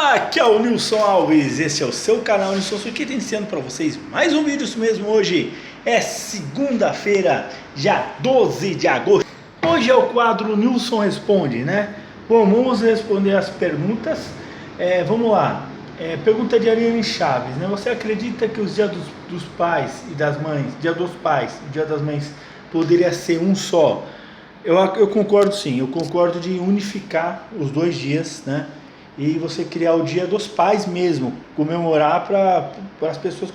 Aqui é o Nilson Alves, esse é o seu canal Nilson Suki, iniciando para vocês mais um vídeo. Isso mesmo, hoje é segunda-feira, dia 12 de agosto. Hoje é o quadro Nilson Responde, né? Bom, vamos responder as perguntas. Vamos lá. Pergunta de Ariane Chaves, né? Você acredita que os dias dos pais e das mães, dia dos pais e dia das mães, poderia ser um só? Eu concordo, sim, eu concordo de unificar os dois dias, né? E você criar o dia dos pais mesmo, comemorar para as pessoas,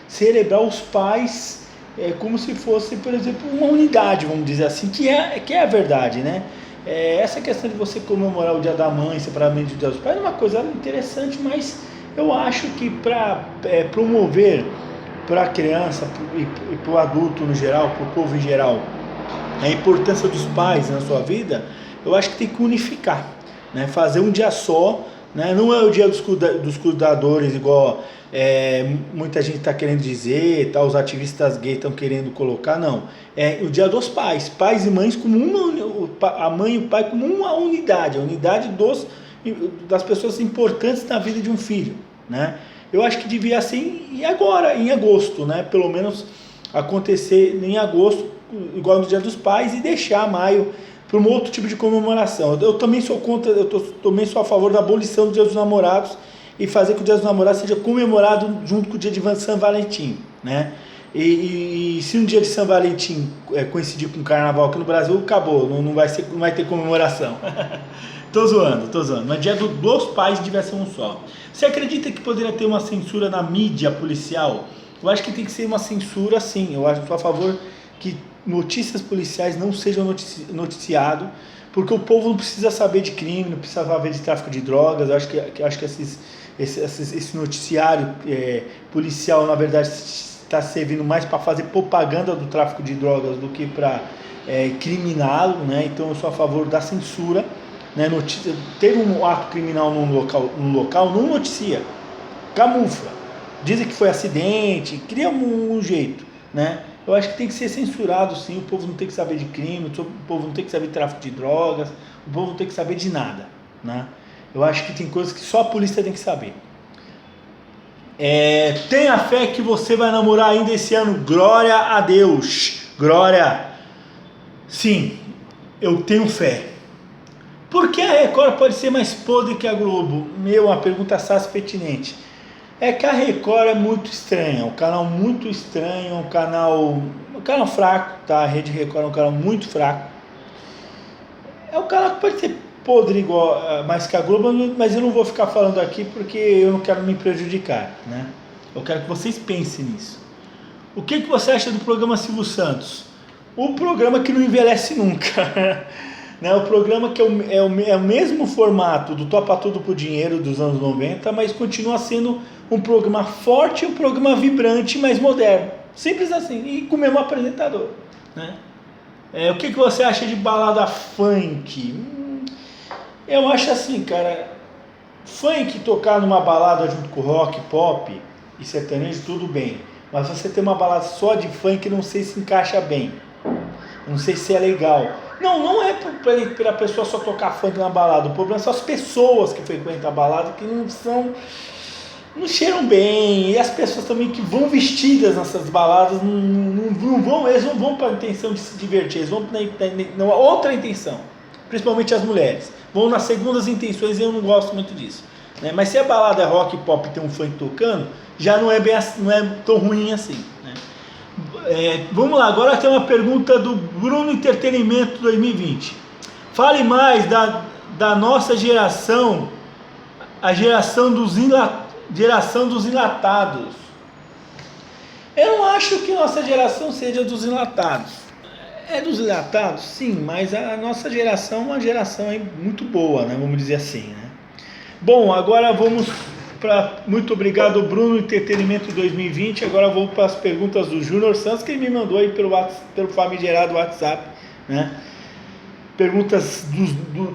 celebrar os pais como se fosse, por exemplo, uma unidade, vamos dizer assim, que é a verdade, né? Essa questão de você comemorar o dia da mãe separadamente do dia dos pais é uma coisa interessante, mas eu acho que para promover para a criança e para o adulto no geral, para o povo em geral, a importância dos pais na sua vida, eu acho que tem que unificar, né? Fazer um dia só, né? Não é o dia dos cuidadores, igual muita gente está querendo dizer, tá? Os ativistas gays estão querendo colocar, não. É o dia dos pais, pais e mães como a mãe e o pai como uma unidade, a unidade das pessoas importantes na vida de um filho, né? Eu acho que devia ser em agosto, né? Pelo menos acontecer em agosto, igual no dia dos pais, e deixar maio para um outro tipo de comemoração. Eu também sou também sou a favor da abolição do Dia dos Namorados e fazer que o Dia dos Namorados seja comemorado junto com o dia de São Valentim, né? E se um dia de São Valentim coincidir com o Carnaval aqui no Brasil, acabou, não vai ter comemoração. Tô zoando, mas dia dos pais devia ser um só. Você acredita que poderia ter uma censura na mídia policial? Eu acho que tem que ser uma censura, sim. Eu sou a favor que notícias policiais não sejam noticiado, porque o povo não precisa saber de crime, não precisa saber de tráfico de drogas. Eu acho que esse noticiário policial, na verdade, está servindo mais para fazer propaganda do tráfico de drogas do que para criminá-lo, né? Então eu sou a favor da censura, né? Teve um ato criminal num local, não noticia, camufla, dizem que foi acidente, cria um jeito, né? Eu acho que tem que ser censurado, sim. O povo não tem que saber de crime, o povo não tem que saber de tráfico de drogas, o povo não tem que saber de nada, né? Eu acho que tem coisas que só a polícia tem que saber. Tenha fé que você vai namorar ainda esse ano. Glória a Deus. Glória. Sim, eu tenho fé. Por que a Record pode ser mais podre que a Globo? Uma pergunta sassa pertinente. É que a Record é muito estranha, é um canal muito estranho, um canal fraco, tá? A Rede Record é um canal muito fraco. É um canal que pode ser podre igual, mais que a Globo, mas eu não vou ficar falando aqui porque eu não quero me prejudicar, né? Eu quero que vocês pensem nisso. O que você acha do programa Silvio Santos? O programa que não envelhece nunca. Né, o programa que é o mesmo formato do Topa Tudo por Dinheiro dos anos 90, mas continua sendo um programa forte, um programa vibrante, mas moderno. Simples assim, e com o mesmo apresentador, né? O que você acha de balada funk? Eu acho assim, cara, funk tocar numa balada junto com rock, pop e sertanejo, tudo bem. Mas você ter uma balada só de funk, não sei se encaixa bem. Não sei se é legal. Não é para a pessoa só tocar funk na balada. O problema são as pessoas que frequentam a balada que não cheiram bem. E as pessoas também que vão vestidas nessas baladas eles não vão para a intenção de se divertir, eles vão na outra intenção. Principalmente as mulheres. Vão nas segundas intenções e eu não gosto muito disso, né? Mas se a balada é rock e pop e tem um funk tocando, já não é tão ruim assim, né? Vamos lá, agora tem uma pergunta do Bruno Entretenimento 2020. Fale mais da nossa geração, a geração dos enlatados. Eu não acho que nossa geração seja dos enlatados. É dos enlatados, sim, mas a nossa geração é uma geração muito boa, né? Vamos dizer assim, né? Bom, agora vamos muito obrigado, Bruno Entretenimento 2020. Agora vou para as perguntas do Júnior Santos, que ele me mandou aí pelo famigerado WhatsApp, né? Perguntas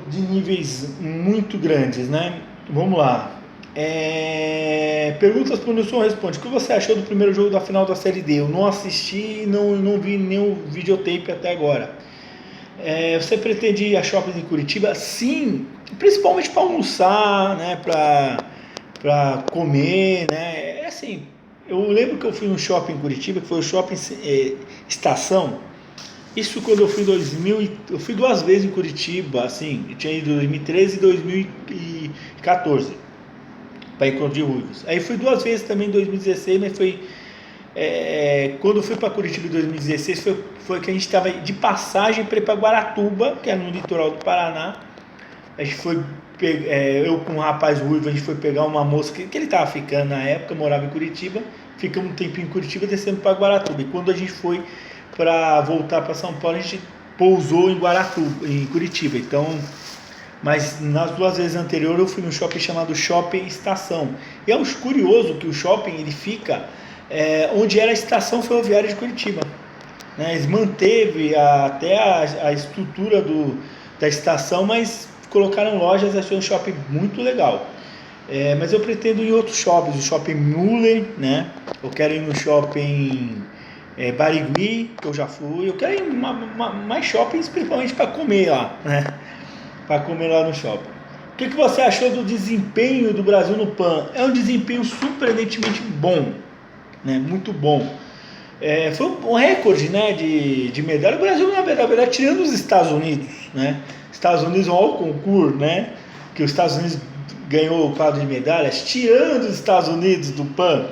de níveis muito grandes, né? Vamos lá. Perguntas para o Nilson Responde. O que você achou do primeiro jogo da final da Série D? Eu não assisti e não vi nenhum videotape até agora. Você pretende ir a shoppings em Curitiba? Sim, principalmente para almoçar, né? Para comer, né? É assim, eu lembro que eu fui num shopping em Curitiba, que foi o shopping Estação. Isso quando eu fui em 2000, eu fui 2 vezes em Curitiba, assim, eu tinha ido em 2013 e 2014 para Encontro de Ruivos. Aí fui 2 vezes também em 2016, mas foi quando eu fui para Curitiba em 2016 foi que a gente estava de passagem para ir para Guaratuba, que é no litoral do Paraná. A gente foi, eu com um rapaz ruivo, a gente foi pegar uma moça que ele estava ficando na época, morava em Curitiba, ficamos um tempinho em Curitiba, descendo para Guaratuba. E quando a gente foi para voltar para São Paulo, a gente pousou em Guaratuba, em Curitiba. Então, mas nas 2 vezes anteriores eu fui num shopping chamado Shopping Estação. E é curioso que o shopping ele fica onde era a estação ferroviária de Curitiba, né? Eles manteve até a estrutura da estação, mas colocaram lojas, achei um shopping muito legal. Mas eu pretendo ir em outros shoppings, o shopping Müller, né? Eu quero ir no shopping Barigui, que eu já fui. Eu quero ir em mais shoppings, principalmente para comer lá, né? Para comer lá no shopping. O que você achou do desempenho do Brasil no PAN? É um desempenho surpreendentemente bom, né? Muito bom. Foi um recorde, né, de medalha. O Brasil, na verdade, tirando os Estados Unidos, né? Estados Unidos é um concurso, né? Que os Estados Unidos ganhou o quadro de medalhas. Tirando os Estados Unidos do PAN,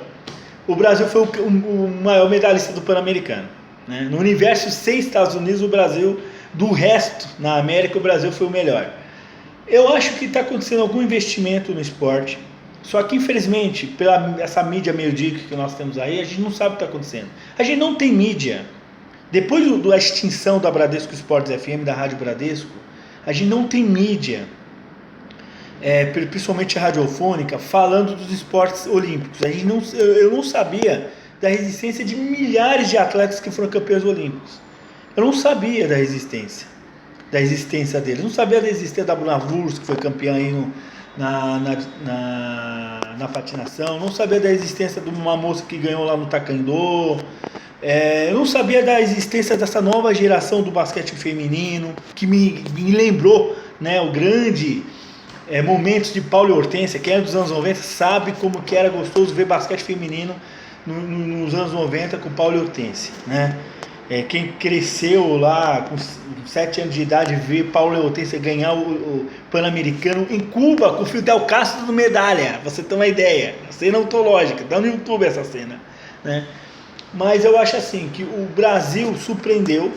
o Brasil foi o maior medalhista do Pan-Americano, né? No universo sem Estados Unidos, o Brasil, do resto, na América, o Brasil foi o melhor. Eu acho que está acontecendo algum investimento no esporte. Só que, infelizmente, pela essa mídia meio-dica que nós temos aí, a gente não sabe o que está acontecendo. A gente não tem mídia. Depois da extinção da Bradesco Esportes FM, da Rádio Bradesco, a gente não tem mídia, principalmente a radiofônica, falando dos esportes olímpicos. Eu não sabia da resistência de milhares de atletas que foram campeões olímpicos. Eu não sabia da existência deles. Eu não sabia da existência da Bruna Wurst, que foi campeã aí na patinação. Não sabia da existência de uma moça que ganhou lá no taekwondo. Eu não sabia da existência dessa nova geração do basquete feminino, que me lembrou, né, o grande momentos de Paulo e Hortência. Quem é dos anos 90 sabe como que era gostoso ver basquete feminino nos anos 90 com Paulo e Hortência, né? Quem cresceu lá com 7 anos de idade ver Paulo e Hortência ganhar o Pan-Americano em Cuba com o Fidel Castro no medalha, você tem uma ideia, cena ontológica, dá no YouTube essa cena, né? Mas eu acho assim que o Brasil surpreendeu,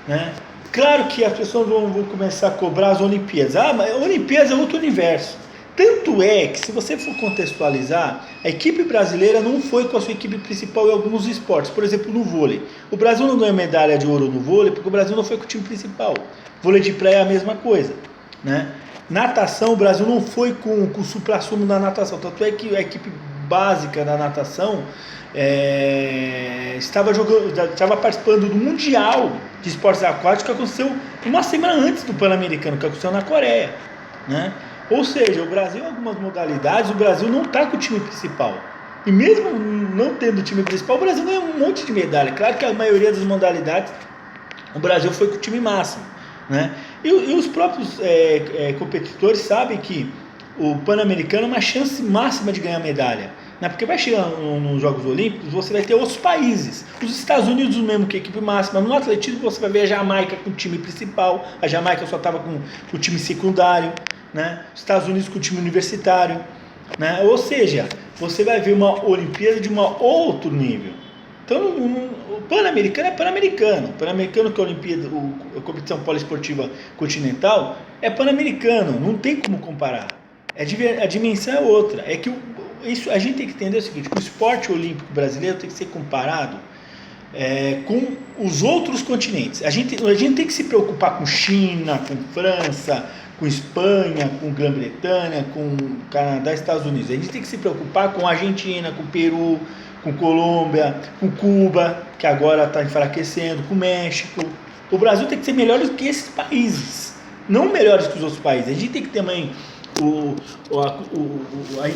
né? Claro que as pessoas vão começar a cobrar as Olimpíadas. Mas a Olimpíadas é outro universo. Tanto é que, se você for contextualizar, a equipe brasileira não foi com a sua equipe principal em alguns esportes. Por exemplo, no vôlei. O Brasil não ganhou medalha de ouro no vôlei porque o Brasil não foi com o time principal. Vôlei de praia é a mesma coisa, né? Natação, o Brasil não foi com o supra-sumo da natação. Tanto é que a equipe básica da natação estava participando do Mundial de Esportes Aquáticos, que aconteceu uma semana antes do Pan-Americano, que aconteceu na Coreia, né? Ou seja, o Brasil, em algumas modalidades, o Brasil não está com o time principal. E mesmo não tendo o time principal, o Brasil ganhou um monte de medalha. Claro que a maioria das modalidades, o Brasil foi com o time máximo, né? E os próprios competidores sabem que o Pan-Americano é uma chance máxima de ganhar medalha, né? Porque vai chegar nos Jogos Olímpicos, você vai ter outros países. Os Estados Unidos mesmo, que é a equipe máxima. No atletismo você vai ver a Jamaica com o time principal. A Jamaica só estava com o time secundário, né? Os Estados Unidos com o time universitário, né? Ou seja, você vai ver uma Olimpíada de um outro nível. Então, o Pan-Americano é Pan-Americano. Pan-Americano, que é a Olimpíada, a competição poliesportiva continental, é Pan-Americano. Não tem como comparar. A dimensão é outra. É que a gente tem que entender o seguinte: que o esporte olímpico brasileiro tem que ser comparado com os outros continentes. A gente tem que se preocupar com China, com França, com Espanha, com Grã-Bretanha, com Canadá e Estados Unidos. A gente tem que se preocupar com Argentina, com Peru, com Colômbia, com Cuba, que agora está enfraquecendo, com México. O Brasil tem que ser melhor do que esses países, não melhores que os outros países. A gente tem que ter também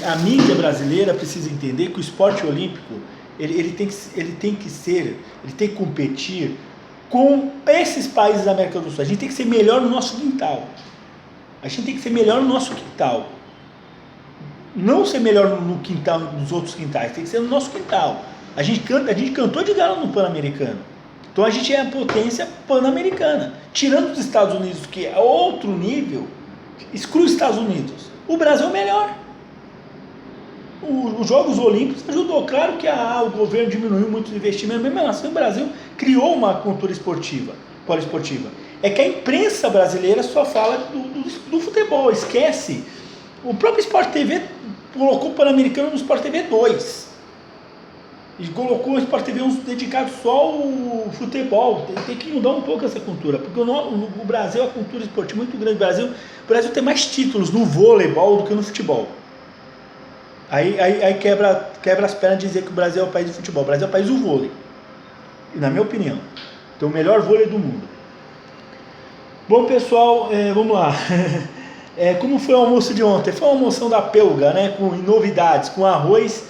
a mídia brasileira precisa entender que o esporte olímpico ele tem que competir com esses países da América do Sul. A gente tem que ser melhor no nosso quintal. A gente tem que ser melhor no nosso quintal. Não ser melhor no quintal dos outros quintais, tem que ser no nosso quintal. A gente cantou de galo no Pan-Americano. Então a gente é a potência pan-americana. Tirando os Estados Unidos, que é outro nível, exclui os Estados Unidos. O Brasil é o melhor. Os Jogos Olímpicos ajudou. Claro que o governo diminuiu muito os investimentos, mesmo assim o Brasil criou uma cultura esportiva, poliesportiva. É que a imprensa brasileira só fala do futebol, esquece. O próprio Sport TV colocou o Pan-Americano no Sport TV 2. E colocou o Sport TV dedicado só ao futebol. Tem que mudar um pouco essa cultura, porque o Brasil é uma cultura esportiva muito grande. O Brasil tem mais títulos no voleibol do que no futebol. Aí quebra as pernas dizer que o Brasil é o país do futebol. O Brasil é o país do vôlei, na minha opinião. Tem o melhor vôlei do mundo. Bom, pessoal, vamos lá. Como foi o almoço de ontem? Foi uma almoção da Pelga, né? Com novidades, com arroz,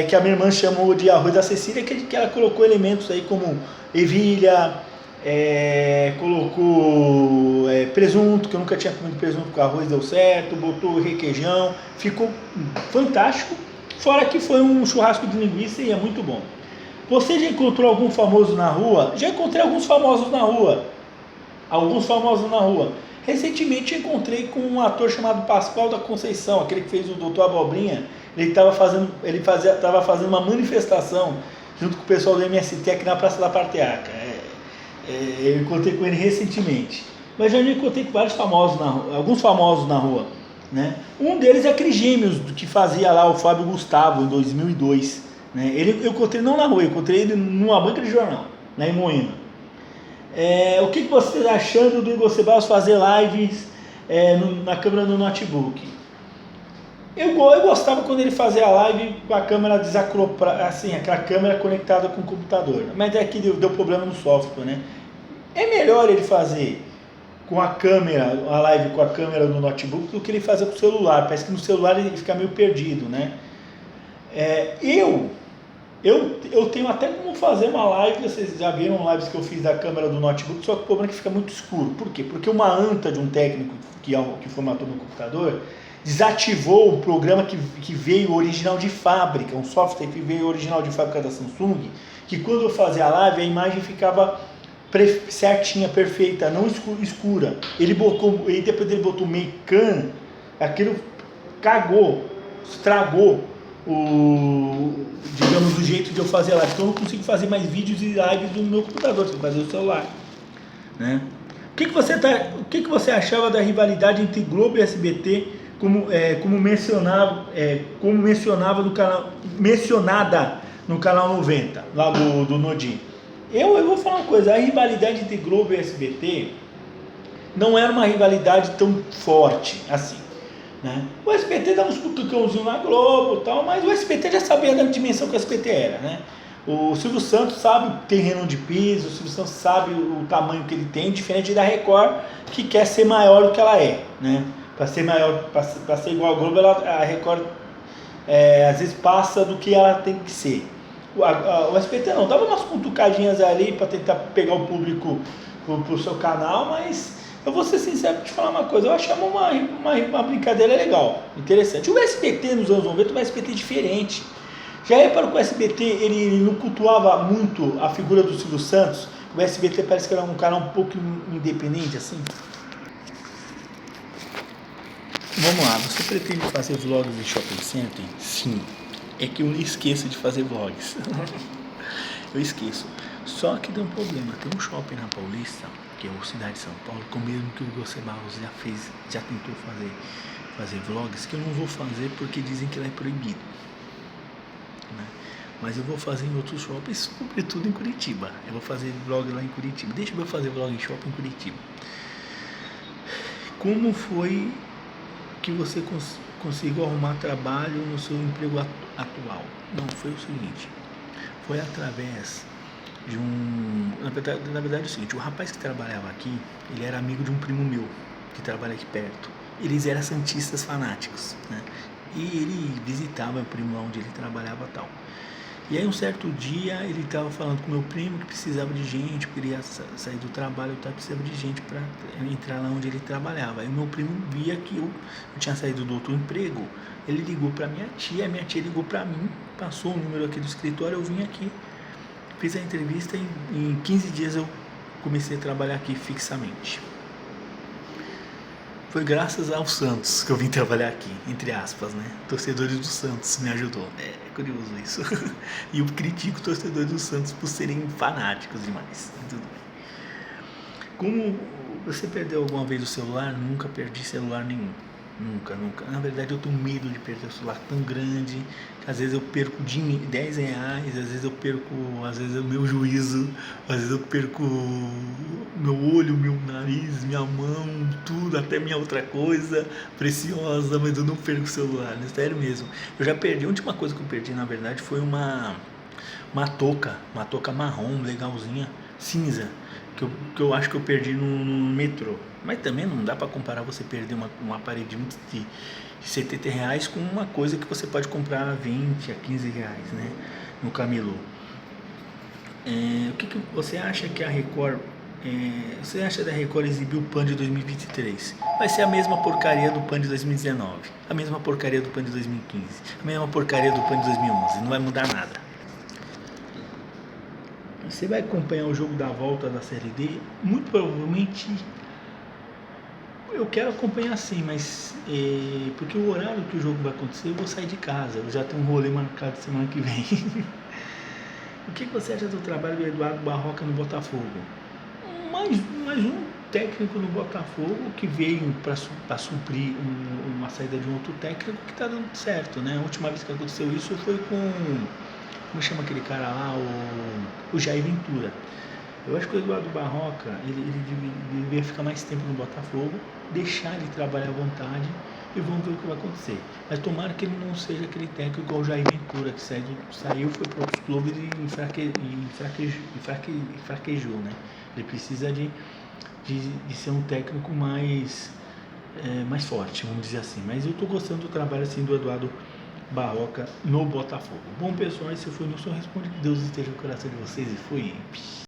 que a minha irmã chamou de arroz da Cecília, que ela colocou elementos aí como ervilha, colocou presunto, que eu nunca tinha comido presunto com arroz, deu certo, botou requeijão, ficou fantástico, fora que foi um churrasco de linguiça e é muito bom. Você já encontrou algum famoso na rua? Já encontrei alguns famosos na rua. Recentemente encontrei com um ator chamado Pascoal da Conceição, aquele que fez o Doutor Abobrinha. Ele estava fazendo uma manifestação junto com o pessoal do MST aqui na Praça da Parteaca. Eu encontrei com ele recentemente. Mas já encontrei com vários famosos alguns famosos na rua, né? Um deles é aquele Gêmeos que fazia lá o Fábio Gustavo em 2002, né? Eu encontrei não na rua, eu encontrei ele numa banca de jornal, lá em Moema. O que você está achando do Igor Ceballos fazer lives na câmera do notebook? Eu gostava quando ele fazia a live com a câmera desacropada, assim, aquela câmera conectada com o computador. Mas é que deu problema no software, né? É melhor ele fazer com a live com a câmera do notebook do que ele fazer com o celular. Parece que no celular ele fica meio perdido, né? Eu tenho até como fazer uma live, vocês já viram lives que eu fiz da câmera do notebook, só que o problema é que fica muito escuro. Por quê? Porque uma anta de um técnico que formatou meu computador desativou o programa que veio original de fábrica, um software que veio original de fábrica da Samsung, que quando eu fazia a live a imagem ficava certinha, perfeita, não escura. Depois ele botou meio can, aquilo estragou digamos, o jeito de eu fazer live. Então eu não consigo fazer mais vídeos e lives do meu computador, tenho que fazer o celular, né? O que você achava da rivalidade entre Globo e SBT, como mencionada no canal 90, lá do Nodin? Eu vou falar uma coisa, a rivalidade entre Globo e SBT não era uma rivalidade tão forte assim, né? O SBT dá uns cutucãozinhos na Globo e tal, mas o SBT já sabia da dimensão que o SBT era, né? O Silvio Santos sabe o terreno de piso, o Silvio Santos sabe o tamanho que ele tem, diferente da Record, que quer ser maior do que ela é, né? Para ser maior, para ser igual a Globo, a Record às vezes passa do que ela tem que ser. O SBT não, dava umas cutucadinhas ali para tentar pegar o público pro seu canal, mas eu vou ser sincero para te falar uma coisa, eu achava uma brincadeira legal, interessante. O SBT nos anos 90 é um SBT diferente. Já reparou que o SBT ele não cultuava muito a figura do Silvio Santos? O SBT parece que era um canal um pouco independente assim. Vamos lá, você pretende fazer vlogs em shopping center? Sim, é que eu esqueço de fazer vlogs. Eu esqueço. Só que tem um problema, tem um shopping na Paulista, que é a cidade de São Paulo, com o mesmo que o Igor Ceballos já tentou fazer vlogs, que eu não vou fazer porque dizem que lá é proibido, né? Mas eu vou fazer em outros shoppings, sobretudo em Curitiba. Eu vou fazer vlog lá em Curitiba. Deixa eu fazer vlog em shopping em Curitiba. Como foi que você conseguiu arrumar trabalho no seu emprego atual? Não, foi o seguinte, foi através de na verdade é o seguinte, o rapaz que trabalhava aqui, ele era amigo de um primo meu, que trabalha aqui perto. Eles eram santistas fanáticos, né? E ele visitava o primo lá onde ele trabalhava e tal. E aí um certo dia ele estava falando com meu primo que precisava de gente, queria sair do trabalho, precisava de gente para entrar lá onde ele trabalhava. Aí meu primo via que eu tinha saído do outro emprego, ele ligou para minha tia ligou para mim, passou o número aqui do escritório, eu vim aqui, fiz a entrevista e em 15 dias eu comecei a trabalhar aqui fixamente. Foi graças ao Santos que eu vim trabalhar aqui, entre aspas, né? Torcedores do Santos me ajudou. É curioso isso. E eu critico torcedores do Santos por serem fanáticos demais. Tudo bem. Como você perdeu alguma vez o celular? Nunca perdi celular nenhum. Nunca. Na verdade eu tenho medo de perder o celular tão grande que às vezes eu perco 10 reais, às vezes eu perco, o meu juízo, às vezes eu perco meu olho, meu nariz, minha mão, tudo, até minha outra coisa preciosa, mas eu não perco o celular, né? Sério mesmo. Eu já perdi, a última coisa que eu perdi na verdade foi uma touca marrom, legalzinha, cinza, que eu acho que eu perdi no metrô. Mas também não dá para comparar você perder um aparelho de 70 reais com uma coisa que você pode comprar a 20, a 15 reais, né? No camelô. O que você acha que a Record... você acha da Record exibir o PAN de 2023? Vai ser a mesma porcaria do PAN de 2019, a mesma porcaria do PAN de 2015, a mesma porcaria do PAN de 2011, não vai mudar nada. Você vai acompanhar o jogo da volta da Série D? Muito provavelmente eu quero acompanhar sim, mas porque o horário que o jogo vai acontecer eu vou sair de casa, eu já tenho um rolê marcado semana que vem. O que você acha do trabalho do Eduardo Barroca no Botafogo? Mais um técnico no Botafogo que veio para suprir uma saída de um outro técnico que está dando certo, né? A última vez que aconteceu isso foi com... como chama aquele cara lá? O Jair Ventura. Eu acho que o Eduardo Barroca, ele deveria ficar mais tempo no Botafogo, deixar ele trabalhar à vontade e vamos ver o que vai acontecer. Mas tomara que ele não seja aquele técnico igual o Jair Ventura, que saiu foi para outros clubes e fraquejou, né? Ele precisa de ser um técnico mais forte, vamos dizer assim. Mas eu estou gostando do trabalho assim do Eduardo Barroca no Botafogo. Bom, pessoal, esse foi o Nilson Responde. Que Deus esteja no coração de vocês e fui.